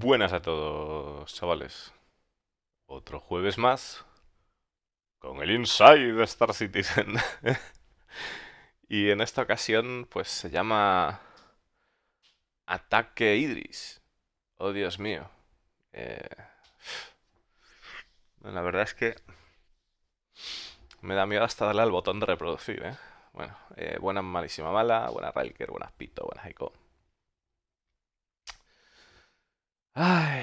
Buenas a todos, chavales. Otro jueves más con el Inside de Star Citizen. Y en esta ocasión, pues se llama Ataque Idris. Oh, Dios mío. Eh, la verdad es que me da miedo hasta darle al botón de reproducir, ¿eh? Bueno, buena malísima mala, buena Railker, buenas Pito, buenas Ico. Ay,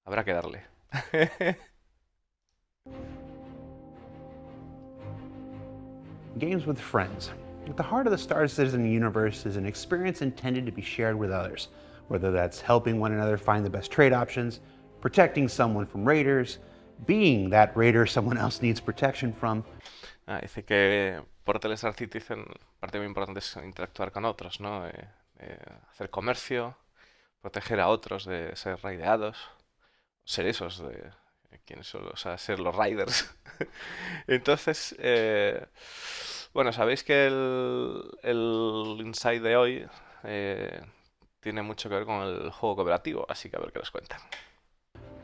habrá que darle. Games with friends. At the heart of the Star Citizen universe is an experience intended to be shared with others, whether that's helping one another find the best trade options, protecting someone from raiders, being that raider someone else needs protection from. Dice que por Star Citizen parte muy importante es interactuar con otros, ¿no? Hacer comercio, proteger a otros de ser raideados, ser esos de quienes son, o sea, ser los raiders. Entonces, bueno, sabéis que el Inside de hoy tiene mucho que ver con el juego cooperativo, así que a ver qué les cuentan.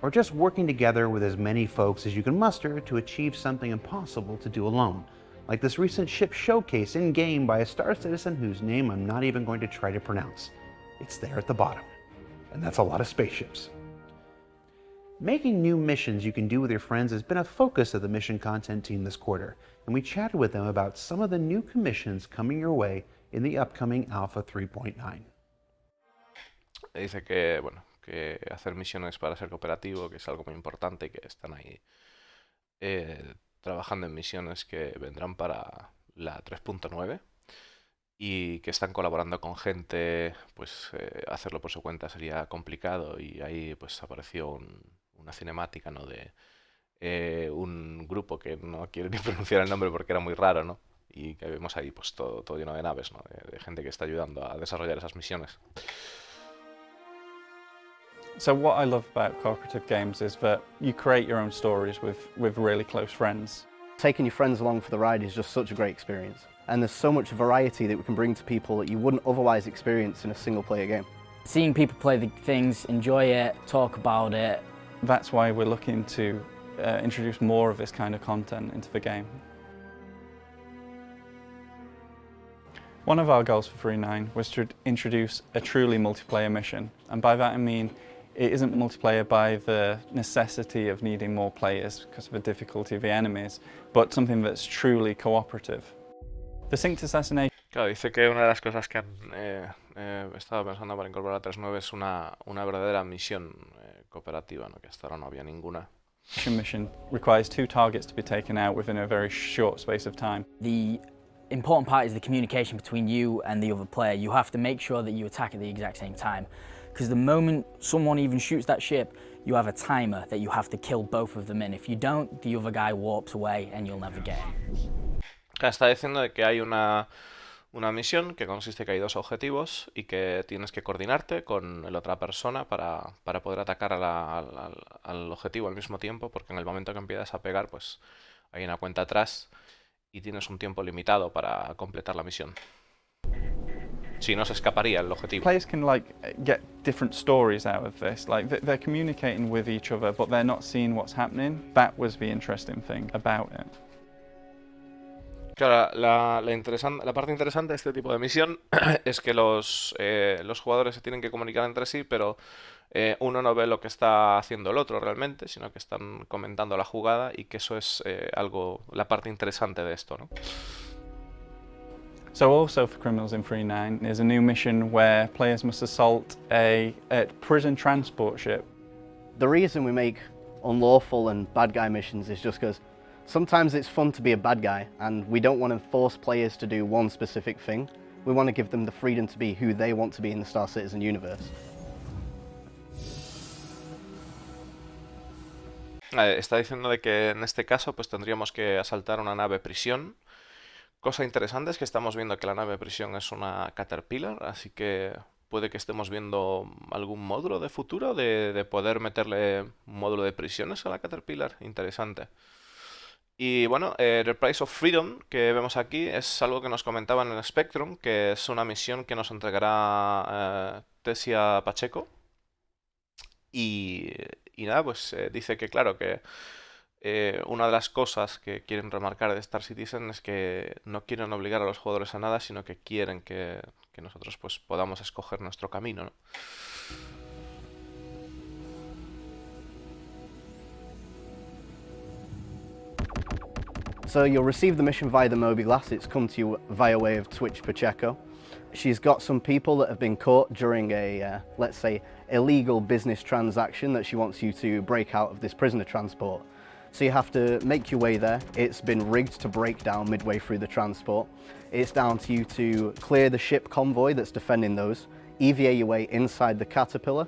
Or just working together with as many folks as you can muster to achieve something impossible to do alone, like this recent ship showcase in-game by a Star Citizen whose name I'm not even going to try to pronounce. It's there at the bottom, and that's a lot of spaceships. Making new missions you can do with your friends has been a focus of the mission content team this quarter, and we chatted with them about some of the new commissions coming your way in the upcoming Alpha 3.9. Dice que, bueno, que hacer misiones para ser cooperativo, que es algo muy importante, que están ahí trabajando en misiones que vendrán para la 3.9 y que están colaborando con gente, pues hacerlo por su cuenta sería complicado y ahí pues apareció una cinemática, ¿no? De un grupo que no quiero ni pronunciar el nombre porque era muy raro, ¿no? Y que vemos ahí pues todo lleno de naves, ¿no? De gente que está ayudando a desarrollar esas misiones. So what I love about cooperative games is that you create your own stories with really close friends. Taking your friends along for the ride is just such a great experience. And there's so much variety that we can bring to people that you wouldn't otherwise experience in a single player game. Seeing people play the things, enjoy it, talk about it. That's why we're looking to introduce more of this kind of content into the game. One of our goals for 3.9 was to introduce a truly multiplayer mission, and by that I mean it isn't multiplayer by the necessity of needing more players because of the difficulty of the enemies, but something that's truly cooperative. The Synced Assassination. Claro, dice que una de las cosas que han estado pensando para incorporar a 3.9 es una verdadera misión cooperativa, ¿no? Que hasta ahora no había ninguna. Mission requires 2 targets to be taken out within a very short space of time. The important part is the communication between you and the other player. You have to make sure that you attack at the exact same time. Because the moment someone even shoots that ship, you have a timer that you have to kill both of them in. If you don't, the other guy warps away and you'll never get him. Está diciendo de que hay una misión que consiste que hay 2 objetivos y que tienes que coordinarte con la otra persona para poder atacar al objetivo al mismo tiempo, porque en el momento que empiezas a pegar, pues hay una cuenta atrás y tienes un tiempo limitado para completar la misión. Si no, se escaparía el objetivo. Players can get different stories out of this. Like they're communicating with each other, but they're not seeing what's happening. That was the interesting thing about it. Claro, la parte interesante de este tipo de misión es que los jugadores se tienen que comunicar entre sí, pero uno no ve lo que está haciendo el otro realmente, sino que están comentando la jugada y que eso es la parte interesante de esto, ¿no? So also for Criminals in 3.9, there's a new mission where players must assault a prison transport ship. The reason we make unlawful and bad guy missions is just because sometimes it's fun to be a bad guy and we don't want to force players to do one specific thing. We want to give them the freedom to be who they want to be in the Star Citizen universe. Está diciendo de que en este caso pues tendríamos que asaltar una nave prisión. Cosa interesante es que estamos viendo que la nave prisión es una Caterpillar, así que puede que estemos viendo algún módulo de futuro de poder meterle un módulo de prisiones a la Caterpillar. Interesante. Y bueno, The Price of Freedom, que vemos aquí, es algo que nos comentaban en Spectrum, que es una misión que nos entregará Tessia Pacheco. Y, y nada, pues dice que claro, que una de las cosas que quieren remarcar de Star Citizen es que no quieren obligar a los jugadores a nada, sino que quieren que nosotros pues podamos escoger nuestro camino, ¿no? So you'll receive the mission via the mobiGlass. It's come to you via way of Twitch Pacheco. She's got some people that have been caught during a, let's say, illegal business transaction that she wants you to break out of this prisoner transport. So you have to make your way there. It's been rigged to break down midway through the transport. It's down to you to clear the ship convoy that's defending those, EVA your way inside the Caterpillar,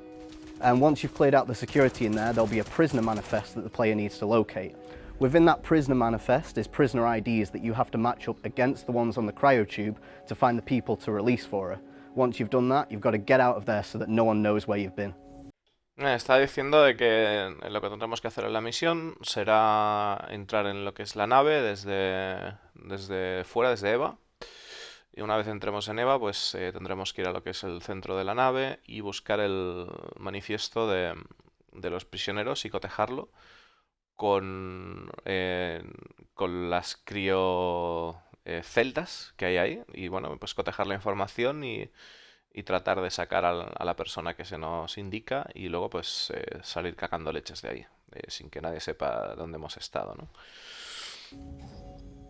and once you've cleared out the security in there, there'll be a prisoner manifest that the player needs to locate. Within that prisoner manifest is prisoner IDs that you have to match up against the ones on the cryotube to find the people to release for her. Once you've done that, you've got to get out of there so that no one knows where you've been. Está diciendo de que lo que tendremos que hacer en la misión será entrar en lo que es la nave desde fuera, desde EVA. Y una vez entremos en EVA, pues tendremos que ir a lo que es el centro de la nave y buscar el manifiesto de los prisioneros y cotejarlo con las celdas que hay ahí. Y bueno, pues cotejar la información y tratar de sacar a la persona que se nos indica y luego pues salir cagando leches de ahí, sin que nadie sepa dónde hemos estado, ¿no?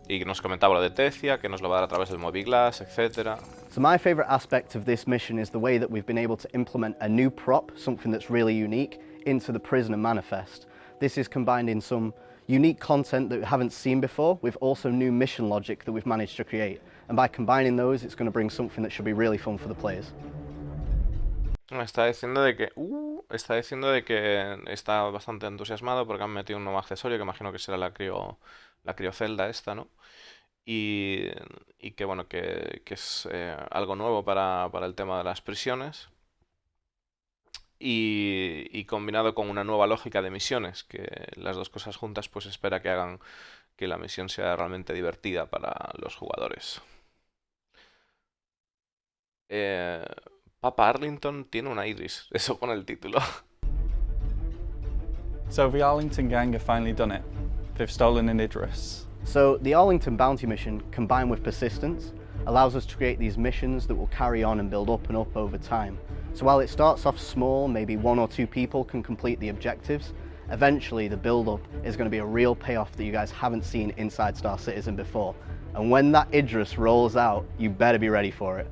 Y nos comentaba lo de Tecia, que nos lo va a dar a través del mobiGlass, etc. So my favorite aspect of this mission is the way that we've been able to implement a new prop, something that's really unique, into the prisoner manifest. This is combined in some unique content that we haven't seen before with also new mission logic that we've managed to create. And by combining those, it's going to bring something that should be really fun for the players. Está diciendo de que está bastante entusiasmado porque han metido un nuevo accesorio que imagino que será la criocelda esta, ¿no? Y que bueno, que es algo nuevo para el tema de las prisiones. Y combinado con una nueva lógica de misiones, que las dos cosas juntas pues espera que hagan que la misión sea realmente divertida para los jugadores. Papa Arlington tiene una Idris, eso pone el título. So the Arlington gang have finally done it. They've stolen an Idris. So the Arlington bounty mission, combined with persistence, allows us to create these missions that will carry on and build up and up over time. So while it starts off small, maybe 1 or 2 people can complete the objectives, eventually the build-up is going to be a real payoff that you guys haven't seen inside Star Citizen before. And when that Idris rolls out, you better be ready for it.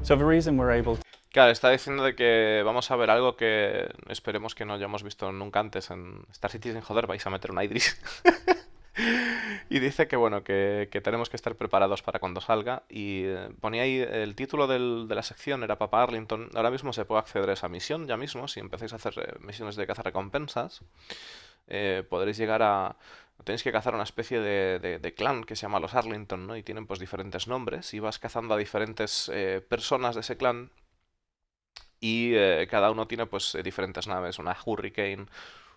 So the reason we're able to... Claro, está diciendo de que vamos a ver algo que esperemos que no hayamos visto nunca antes en Star Citizen. Joder, vais a meter una Idris. Y dice que bueno, que tenemos que estar preparados para cuando salga. Y ponía ahí el título de la sección, era Papa Arlington. Ahora mismo se puede acceder a esa misión, ya mismo, si empezáis a hacer misiones de cazarrecompensas. Podréis llegar a... Tenéis que cazar una especie de clan que se llama los Arlington, ¿no? Y tienen pues diferentes nombres. Y vas cazando a diferentes personas de ese clan. Y cada uno tiene pues diferentes naves, una Hurricane,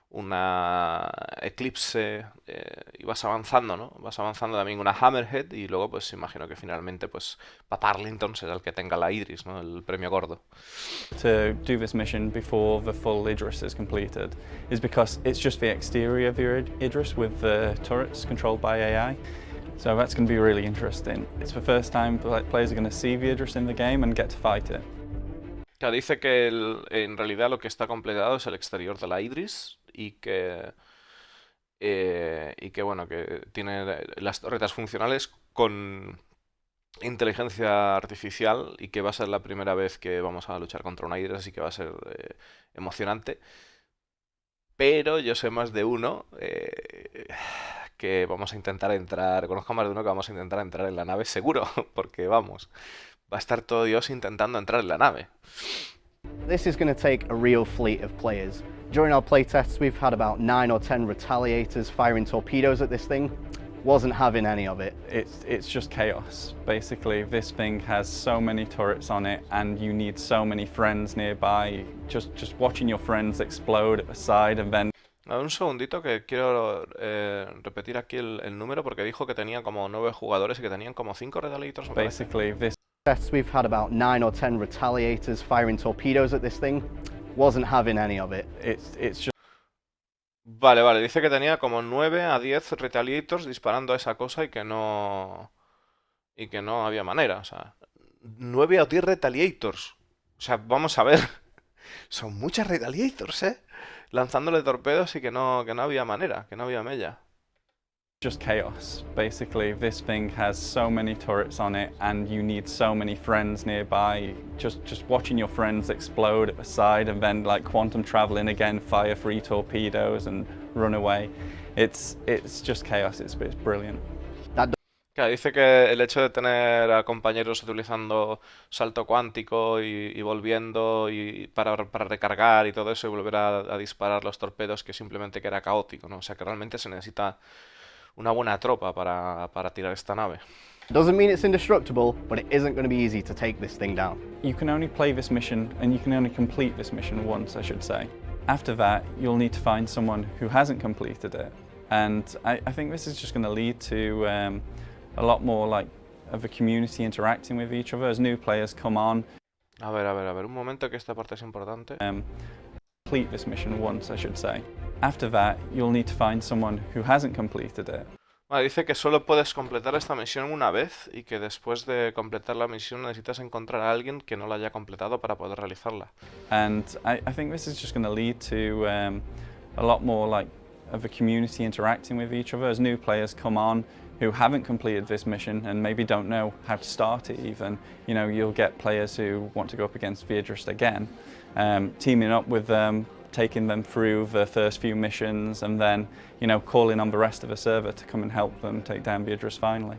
una Eclipse, y vas avanzando, ¿no? Vas avanzando también una Hammerhead y luego pues imagino que finalmente pues Papa Arlington será el que tenga la Idris, ¿no? El premio gordo. to do this mission before the full Idris is completed is because it's just the exterior of the Idris with the turrets controlled by AI. So that's going to be really interesting. It's the first time players are going to see the Idris in the game and get to fight it. Claro, dice que en realidad lo que está completado es el exterior de la Idris y que bueno, que tiene las torretas funcionales con inteligencia artificial y que va a ser la primera vez que vamos a luchar contra una Idris, así que va a ser emocionante. Pero yo sé más de uno que vamos a intentar entrar, conozco más de uno que vamos a intentar entrar en la nave seguro, porque vamos, va a estar todo Dios intentando entrar en la nave. This is going to take a real fleet of players. During our playtests, we've had about 9 or 10 retaliators firing torpedoes at this thing. Wasn't having any of it. It's just chaos. Basically, this thing has so many turrets on it and you need so many friends nearby. Just watching your friends explode at the side and then... Un segundito que quiero repetir aquí el número porque dijo que tenía como 9 jugadores y que tenían como 5 retaliators. Basically, this... We've had about 9 or 10 retaliators firing torpedoes at this thing. wasn't having any of it. It's just Vale, vale, dice que tenía como 9 a 10 retaliators disparando a esa cosa y que no había manera, o sea, 9 a 10 retaliators. O sea, vamos a ver, son muchas retaliators, ¿eh? Lanzándole torpedos y que no había manera, que no había mella. just chaos. Basically, this thing has so many turrets on it, and you need so many friends nearby. Just watching your friends explode at the side, and then like quantum traveling again, fire 3 torpedoes and run away. It's just chaos. It's brilliant. Claro, dice que el hecho de tener a compañeros utilizando salto cuántico y volviendo y para recargar y todo eso y volver a disparar los torpedos, que simplemente que era caótico, ¿no? O sea que realmente se necesita una buena tropa para tirar esta nave. Doesn't mean it's indestructible, but it isn't going to be easy to take this thing down. You can only play this mission, and you can only complete this mission once, I should say. After that, you'll need to find someone who hasn't completed it, and I think this is just going to lead to a lot more like of a community interacting with each other as new players come on. A ver, un momento que esta parte es importante. Complete this mission once, I should say. After that, you'll need to find someone who hasn't completed it. Vale, dice que solo puedes completar esta misión una vez y que después de completar la misión necesitas encontrar a alguien que no la haya completado para poder realizarla. And I think this is just going to lead to a lot more like of a community interacting with each other as new players come on who haven't completed this mission and maybe don't know how to start it even. You know, you'll get players who want to go up against Idris again, teaming up with them, taking them through the first few missions, and then, you know, calling on the rest of the server to come and help them take down Idris finally.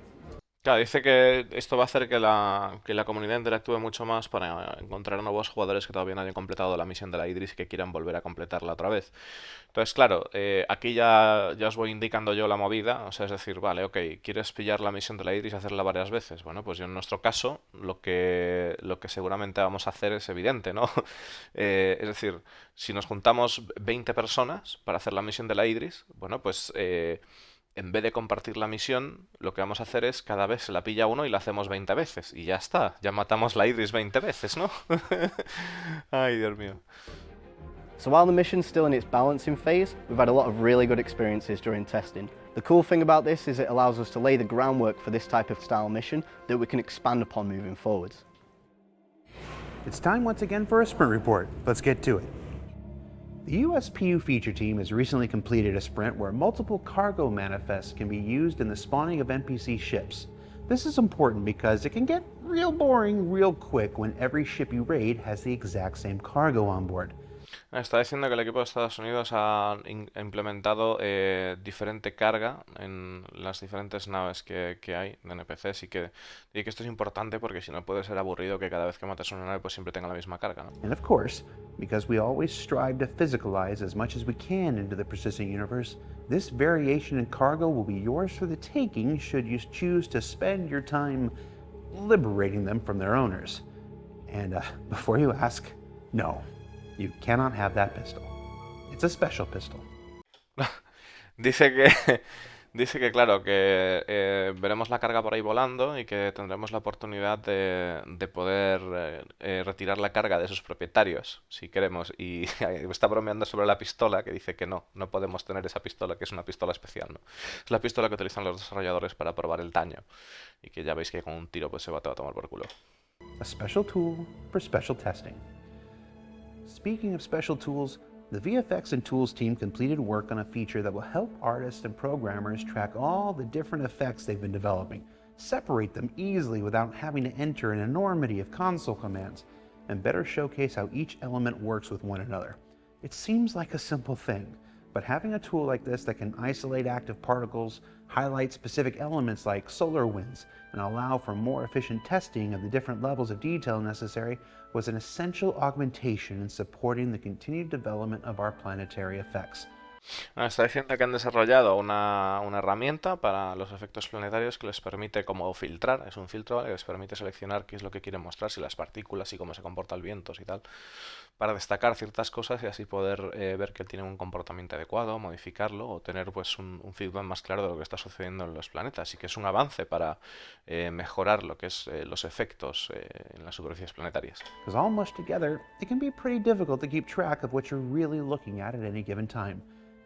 Claro, dice que esto va a hacer que la comunidad interactúe mucho más para encontrar nuevos jugadores que todavía no hayan completado la misión de la Idris y que quieran volver a completarla otra vez. Entonces, claro, aquí ya os voy indicando yo la movida, o sea, es decir, vale, ok, ¿quieres pillar la misión de la Idris y hacerla varias veces? Bueno, pues yo en nuestro caso, lo que seguramente vamos a hacer es evidente, ¿no? Es decir, si nos juntamos 20 personas para hacer la misión de la Idris, bueno, pues en vez de compartir la misión, lo que vamos a hacer es cada vez se la pilla uno y la hacemos 20 veces. Y ya está, ya matamos la Idris 20 veces, ¿no? Ay, Dios mío. So while the mission's still in its balancing phase, we've had a lot of really good experiences during testing. The cool thing about this is it allows us to lay the groundwork for this type of style mission that we can expand upon moving forwards. It's time once again for a sprint report. Let's get to it. The USPU feature team has recently completed a sprint where multiple cargo manifests can be used in the spawning of NPC ships. This is important because it can get real boring real quick when every ship you raid has the exact same cargo on board. Está diciendo que el equipo de Estados Unidos ha implementado diferente carga en las diferentes naves que hay de NPCs y que esto es importante porque si no puede ser aburrido que cada vez que mates una nave pues siempre tenga la misma carga, ¿no? And of course, because we always strive to physicalize as much as we can into the persistent universe, this variation in cargo will be yours for the taking should you choose to spend your time liberating them from their owners. And before you ask, no. You cannot have that pistol. It's a special pistol. Dice que claro, que veremos la carga por ahí volando y que tendremos la oportunidad de poder retirar la carga de sus propietarios, si queremos. Y está bromeando sobre la pistola, que dice que no podemos tener esa pistola, que es una pistola especial, ¿no? Es la pistola que utilizan los desarrolladores para probar el daño. Y que ya veis que con un tiro pues se va a tomar por culo. A special tool for special testing. Speaking of special tools, the VFX and Tools team completed work on a feature that will help artists and programmers track all the different effects they've been developing, separate them easily without having to enter an enormity of console commands, and better showcase how each element works with one another. It seems like a simple thing, but having a tool like this that can isolate active particles, highlight specific elements like solar winds, and allow for more efficient testing of the different levels of detail necessary was an essential augmentation in supporting the continued development of our planetary effects. Está diciendo que han desarrollado una herramienta para los efectos planetarios que les permite como filtrar, es un filtro, ¿vale? Que les permite seleccionar qué es lo que quieren mostrar, si las partículas y cómo se comporta el viento y tal, para destacar ciertas cosas y así poder ver que tienen un comportamiento adecuado, modificarlo o tener pues un feedback más claro de lo que está sucediendo en los planetas. Y que es un avance para mejorar lo que es los efectos en las superficies planetarias. Because all mushed together, it can be pretty difficult to keep track of what you're really looking at any given time.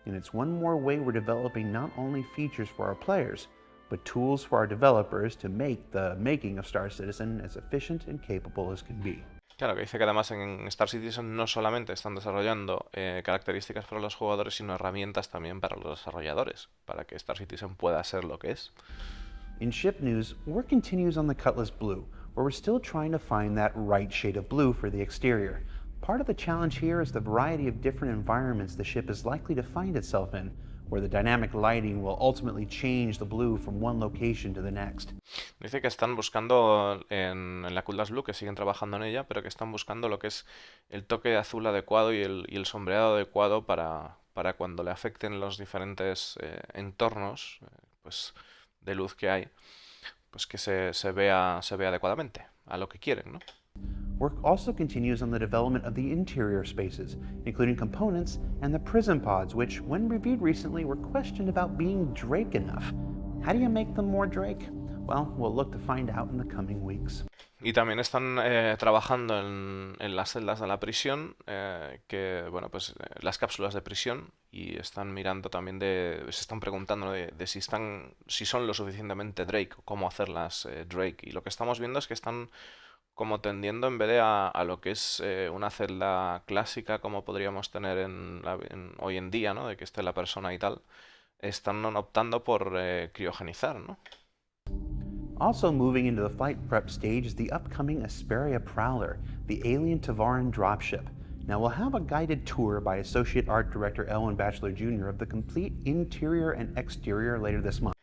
And it's one more way we're developing not only features for our players, but tools for our developers to make the making of Star Citizen as efficient and capable as can be. Claro, que dice que además en Star Citizen no solamente están desarrollando características para los jugadores, sino herramientas también para los desarrolladores, para que Star Citizen pueda ser lo que es. In ship news, work continues on the Cutlass Blue, where we're still trying to find that right shade of blue for the exterior. Part of the challenge here is the variety of different environments the ship is likely to find itself in, where the dynamic lighting will ultimately change the blue from one location to the next. Dice que están buscando en la Cool Blue, que siguen trabajando en ella, pero que están buscando lo que es el toque azul adecuado y el sombreado adecuado para cuando le afecten los diferentes entornos pues, de luz que hay, pues que se vea adecuadamente a lo que quieren, ¿no? Work also continues on the development of the interior spaces, including components and the prison pods, which, when reviewed recently, were questioned about being Drake enough. How do you make them more Drake? Well, we'll look to find out in the coming weeks. Y también están trabajando en las celdas de la prisión, que, bueno, pues las cápsulas de prisión, y están mirando también se están preguntando de si son lo suficientemente Drake, o cómo hacerlas Drake. Y lo que estamos viendo es que están como tendiendo en vez de a lo que es una celda clásica como podríamos tener hoy en día, ¿no? De que esté la persona y tal, están optando por criogenizar, ¿no? Also moving into the flight prep stage is the upcoming Asperia Prowler, the alien Tavaran dropship. Now we'll have a guided tour by Associate Art Director Elwin Batchelor Jr. of the complete interior and exterior later this month.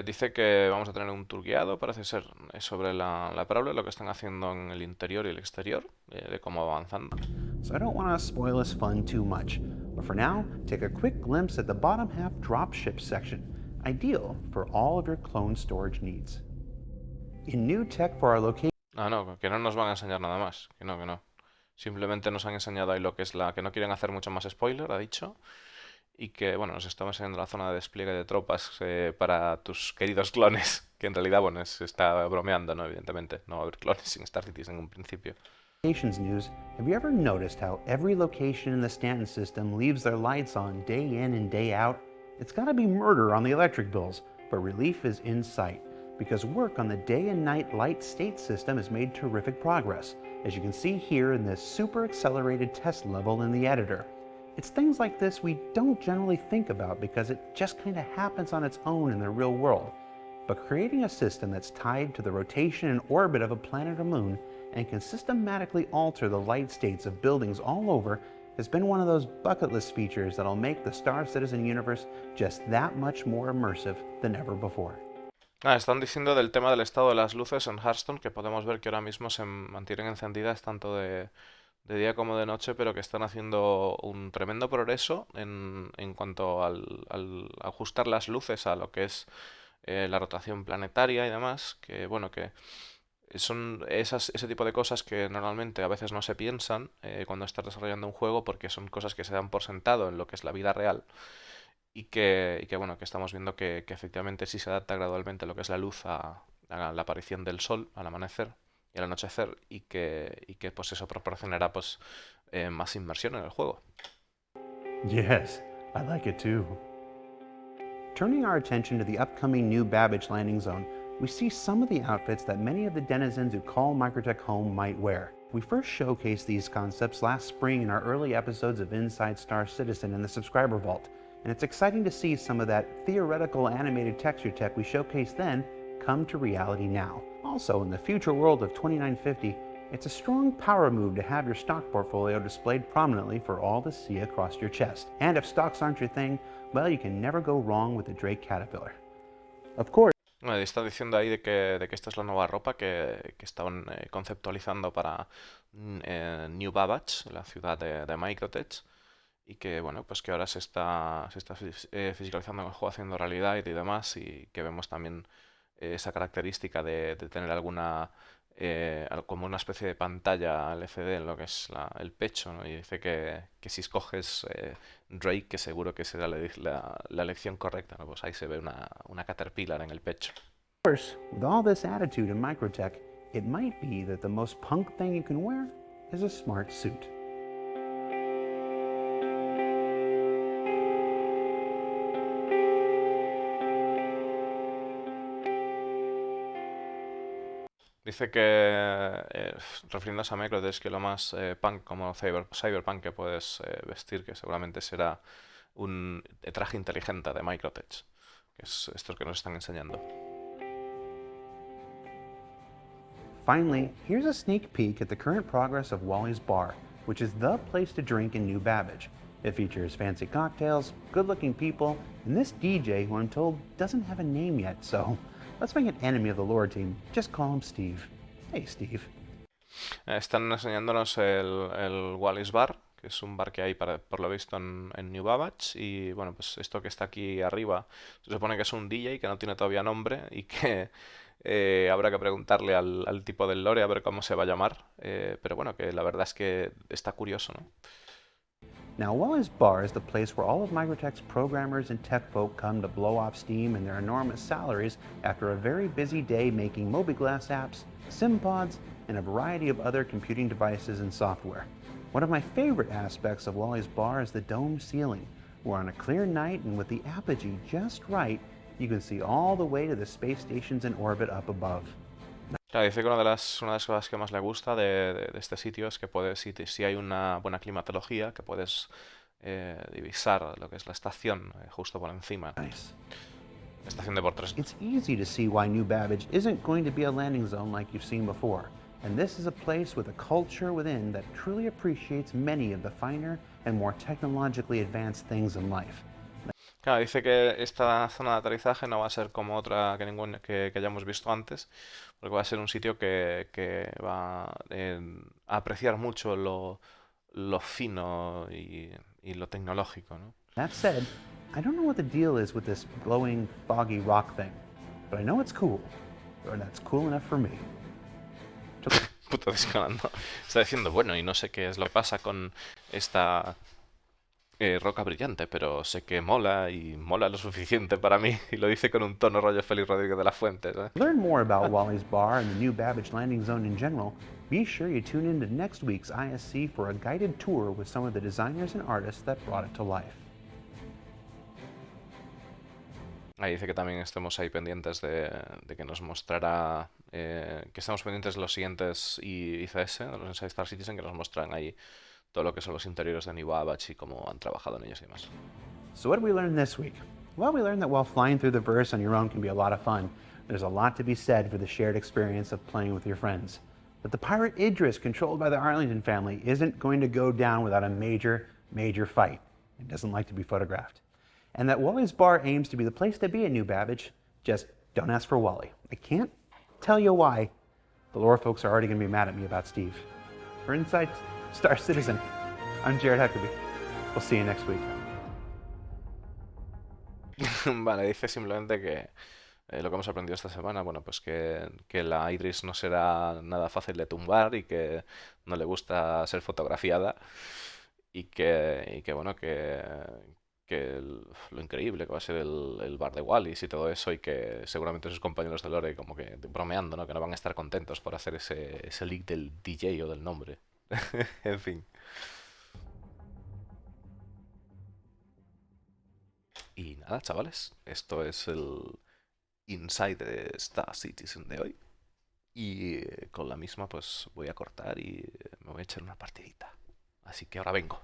Dice que vamos a tener un tour guiado, parece ser, sobre la Prowler, lo que están haciendo en el interior y el exterior, de cómo va avanzando. So I don't want to spoil this fun too much, but for now, take a quick glimpse at the bottom half dropship section, ideal for all of your clone storage needs. In new tech for our location. No, que no nos van a enseñar nada más, que no. Simplemente nos han enseñado ahí lo que es que no quieren hacer mucho más spoiler, ha dicho. Y que, bueno, nos estamos enseñando la zona de despliegue de tropas para tus queridos clones, que en realidad, bueno, se está bromeando, ¿no? Evidentemente, no va a haber clones sin Star Citizen en un principio. Locations news, have you ever noticed how every location in the Stanton system leaves their lights on day in and day out? It's gotta be murder on the electric bills, but relief is in sight, because work on the day and night light state system has made terrific progress, as you can see here in this super accelerated test level in the editor. It's things like this we don't generally think about because it just kind of happens on its own in the real world. But creating a system that's tied to the rotation and orbit of a planet or moon and can systematically alter the light states of buildings all over has been one of those bucket list features that'll make the Star Citizen universe just that much more immersive than ever before. Están diciendo del tema del estado de las luces en Hearthstone, que podemos ver que ahora mismo se mantienen encendidas tanto de día como de noche, pero que están haciendo un tremendo progreso en cuanto al ajustar las luces a lo que es la rotación planetaria y demás, que bueno, que son ese tipo de cosas que normalmente a veces no se piensan cuando estás desarrollando un juego, porque son cosas que se dan por sentado en lo que es la vida real y que bueno, que estamos viendo que efectivamente sí se adapta gradualmente lo que es la luz a la aparición del sol al amanecer y al anochecer, y que pues eso proporcionará pues más inmersión en el juego. Yes, I like it too. Turning our attention to the upcoming new Babbage landing zone, we see some of the outfits that many of the denizens who call Microtech home might wear. We first showcased these concepts last spring in our early episodes of Inside Star Citizen in the Subscriber Vault, and it's exciting to see some of that theoretical animated texture tech we showcased then come to reality now. Also, in the future world of 2950, it's a strong power move to have your stock portfolio displayed prominently for all to see across your chest. And if stocks aren't your thing, well, you can never go wrong with the Drake Caterpillar. Of course. Bueno, está diciendo ahí de que esta es la nueva ropa que estaban conceptualizando para New Babbage, la ciudad de Microtech, y que, bueno, pues que ahora se está fiscalizando en el juego haciendo realidad y demás, y que vemos también esa característica de tener como una especie de pantalla LCD en lo que es el pecho, ¿no? Y dice que si escoges Drake, que seguro que será la elección correcta, ¿no? Pues ahí se ve una Caterpillar en el pecho. Of course, with all this attitude in microtech, it might be that the most punk thing you can wear is a smart suit. Dice que, refiriéndose a Microdesk, que lo más punk como cyberpunk que puedes vestir, que seguramente será un traje inteligente de Microtech, que es esto que nos están enseñando. Finally, here's a sneak peek at the current progress of Wally's Bar, which is the place to drink in New Babbage. It features fancy cocktails, good-looking people, and this DJ who I'm told doesn't have a name yet, so let's make an enemy of the lore team. Just call him Steve. Hey, Steve. Están enseñándonos el Wallis Bar, que es un bar que hay por lo visto en New Babbage. Y bueno, pues esto que está aquí arriba se supone que es un DJ que no tiene todavía nombre y que habrá que preguntarle al tipo del lore a ver cómo se va a llamar. Pero bueno, que la verdad es que está curioso, ¿no? Now, Wally's Bar is the place where all of Microtech's programmers and tech folk come to blow off steam and their enormous salaries after a very busy day making mobiGlass apps, SimPods, and a variety of other computing devices and software. One of my favorite aspects of Wally's Bar is the domed ceiling, where on a clear night and with the apogee just right, you can see all the way to the space stations in orbit up above. Claro, dice que una de las cosas que más le gusta de este sitio es que si hay una buena climatología, que puedes divisar lo que es la estación justo por encima. Nice. Estación de por tres. It's easy to see why New Babbage isn't going to be a landing zone like you've seen before. And this is a place with a culture within that truly appreciates many of the finer and more technologically advanced things in life. Claro, dice que esta zona de aterrizaje no va a ser como otra que hayamos visto antes, porque va a ser un sitio que va a apreciar mucho lo fino y lo tecnológico, ¿no? That said, I don't know what the deal is with this glowing, foggy rock thing, but I know it's cool, or that's cool enough for me. Puto disconando. Está diciendo, bueno, y no sé qué es lo que pasa con esta roca brillante, pero sé que mola y mola lo suficiente para mí. Y lo dice con un tono rollo Félix Rodríguez de la Fuente, ¿eh? To learn more about Wally's Bar and the New Babbage Landing Zone in general, be sure you tune in to next week's ISC for a guided tour with some of the designers and artists that brought it to life. Ahí dice que también estemos ahí pendientes de que nos mostrará, que estamos pendientes de los siguientes ICS, de los Inside Star Citizen, que nos muestran ahí todo lo que son los interiores de New Babbage y cómo han trabajado en ellos y demás. So what did we learn this week? Well, we learned that while flying through the verse on your own can be a lot of fun, there's a lot to be said for the shared experience of playing with your friends. That the pirate Idris, controlled by the Arlington family, isn't going to go down without a major, major fight. It doesn't like to be photographed. And that Wally's Bar aims to be the place to be in New Babbage. Just don't ask for Wally. I can't tell you why. The lore folks are already going to be mad at me about Steve. For Inside Star Citizen, I'm Jared Huckabee. We'll see you next week. Vale, dice simplemente que lo que hemos aprendido esta semana, bueno, pues que la Idris no será nada fácil de tumbar y que no le gusta ser fotografiada y que bueno, lo increíble que va a ser el bar de Wallis y todo eso, y que seguramente sus compañeros de lore como que bromeando, ¿no? Que no van a estar contentos por hacer ese leak del DJ o del nombre. En fin. Y nada, chavales, esto es el Inside Star Citizen de hoy. Y con la misma pues voy a cortar y me voy a echar una partidita. Así que ahora vengo.